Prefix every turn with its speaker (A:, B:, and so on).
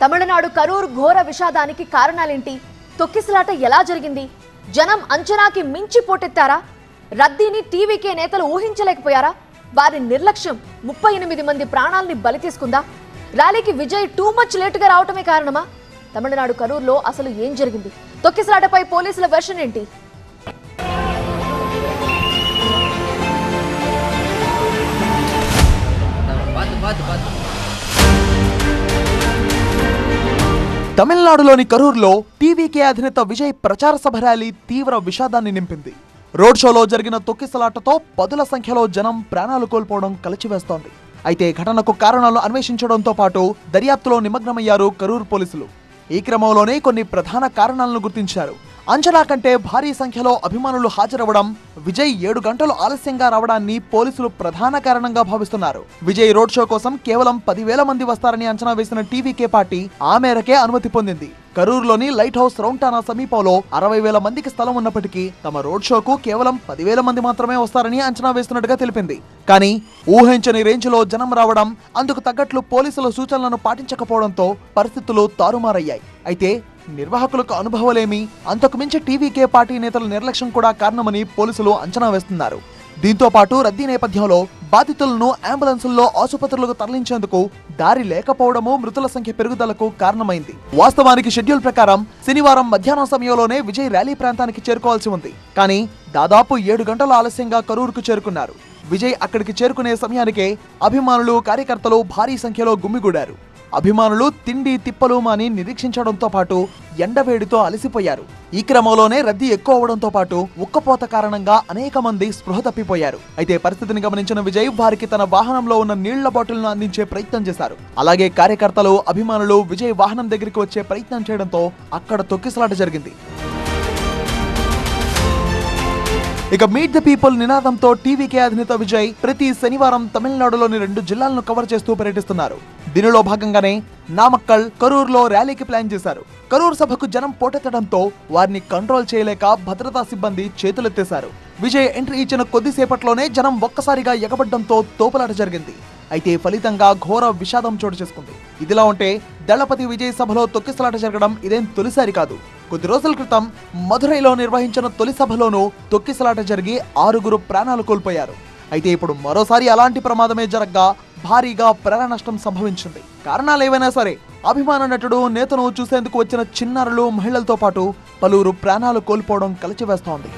A: తమిళనాడు కరూర్ ఘోర విషాదానికి కారణాలేంటి? తొక్కిసలాట ఎలా జరిగింది? జనం అంచనాకి మించి పోటెత్తారా? రద్దీని టీవీకే నేతలు ఊహించలేకపోయారా? వారి నిర్లక్ష్యం 38 మంది ప్రాణాల్ని బలి తీసుకుందా? ర్యాలీకి విజయ్ టూ మచ్ లేటుగా రావటమే కారణమా? తమిళనాడు కరూర్లో అసలు ఏం జరిగింది? తొక్కిసలాటపై పోలీసుల వెర్షన్ ఏంటి?
B: తమిళనాడులోని కరూర్లో టీవీకే అధినేత విజయ్ ప్రచార సభ ర్యాలీ తీవ్ర విషాదాన్ని నింపింది. రోడ్ షోలో జరిగిన తొక్కిసలాటతో పదుల సంఖ్యలో జనం ప్రాణాలు కోల్పోవడం కలిచివేస్తోంది. అయితే ఘటనకు కారణాలు అన్వేషించడంతో పాటు దర్యాప్తులో నిమగ్నమయ్యారు కరూర్ పోలీసులు. ఈ క్రమంలోనే కొన్ని ప్రధాన కారణాలను గుర్తించారు. అంచనా కంటే భారీ సంఖ్యలో అభిమానులు హాజరవడం, విజయ్ 7 గంటలు ఆలస్యంగా రావడాన్ని పోలీసులు ప్రధాన కారణంగా భావిస్తున్నారు. విజయ్ రోడ్ షో కోసం కేవలం 10,000 మంది వస్తారని అంచనా వేసిన టీవీకే పార్టీ ఆ మేరకే అనుమతి పొందింది. కరూర్లోని లైట్ హౌస్ రౌంటానా సమీపంలో 60,000 మందికి స్థలం ఉన్నప్పటికీ తమ రోడ్ షోకు కేవలం 10,000 మంది మాత్రమే వస్తారని అంచనా వేస్తున్నట్టుగా తెలిపింది. కానీ ఊహించని రేంజ్లో జనం రావడం, అందుకు తగ్గట్లు పోలీసుల సూచనలను పాటించకపోవడంతో పరిస్థితులు తారుమారయ్యాయి. అయితే నిర్వాహకులకు అనుభవాలేమి, అంతకుమించి టీవీకే పార్టీ నేతల నిర్లక్ష్యం కూడా కారణమని పోలీసులు అంచనా వేస్తున్నారు. దీంతో పాటు రద్దీ నేపథ్యంలో బాధితులను అంబులెన్సుల్లో ఆసుపత్రులకు తరలించేందుకు దారి లేకపోవడము మృతుల సంఖ్య పెరుగుదలకు కారణమైంది. వాస్తవానికి షెడ్యూల్ ప్రకారం శనివారం మధ్యాహ్నం సమయంలోనే విజయ్ ర్యాలీ ప్రాంతానికి చేరుకోవాల్సి ఉంది. కానీ దాదాపు 7 గంటల ఆలస్యంగా కరూర్కు చేరుకున్నారు. విజయ్ అక్కడికి చేరుకునే సమయానికే అభిమానులు, కార్యకర్తలు భారీ సంఖ్యలో గుమిగూడారు. అభిమానులు తిండి తిప్పలు మాని నిరీక్షించడంతో పాటు ఎండవేడితో అలసిపోయారు. ఈ క్రమంలోనే రద్దీ ఎక్కువ అవడంతో పాటు ఉక్కపోత కారణంగా అనేక మంది స్పృహ తప్పిపోయారు. అయితే పరిస్థితిని గమనించిన విజయ్ వారికి తన వాహనంలో ఉన్న నీళ్ల బాటిల్ను అందించే ప్రయత్నం చేశారు. అలాగే కార్యకర్తలు, అభిమానులు విజయ్ వాహనం దగ్గరికి వచ్చే ప్రయత్నం చేయడంతో అక్కడ తొక్కిసలాట జరిగింది. ఇక మీట్ ద పీపుల్ నినాదంతో టీవీకే అధినేత విజయ్ ప్రతి శనివారం తమిళనాడులోని 2 జిల్లాలను కవర్ చేస్తూ పర్యటిస్తున్నారు. దీనిలో భాగంగానే నామక్కల్, కరూర్లో ర్యాలీకి ప్లాన్ చేశారు. కరూర్ సభకు జనం పోటెత్తడంతో వారిని కంట్రోల్ చేయలేక భద్రతా సిబ్బంది చేతులెత్తేశారు. విజయ్ ఎంట్రీ ఇచ్చిన కొద్దిసేపట్లోనే జనం ఒక్కసారిగా ఎగబడ్డంతో తోపులాట జరిగింది. అయితే ఫలితంగా ఘోర విషాదం చోటు చేసుకుంది. ఇదిలా ఉంటే దళపతి విజయ్ సభలో తొక్కిసలాట జరగడం ఇదేం తొలిసారి కాదు. కొద్ది రోజుల క్రితం మధురైలో నిర్వహించిన తొలి సభలోనూ తొక్కిసలాట జరిగి 6 ప్రాణాలు కోల్పోయారు. అయితే ఇప్పుడు మరోసారి అలాంటి ప్రమాదమే జరగ్గా భారీగా ప్రాణ నష్టం సంభవించింది. కారణాలేవైనా సరే అభిమాన నటుడు, నేతను చూసేందుకు వచ్చిన చిన్నారులు, మహిళలతో పాటు పలువురు ప్రాణాలు కోల్పోవడం కలిచివేస్తోంది.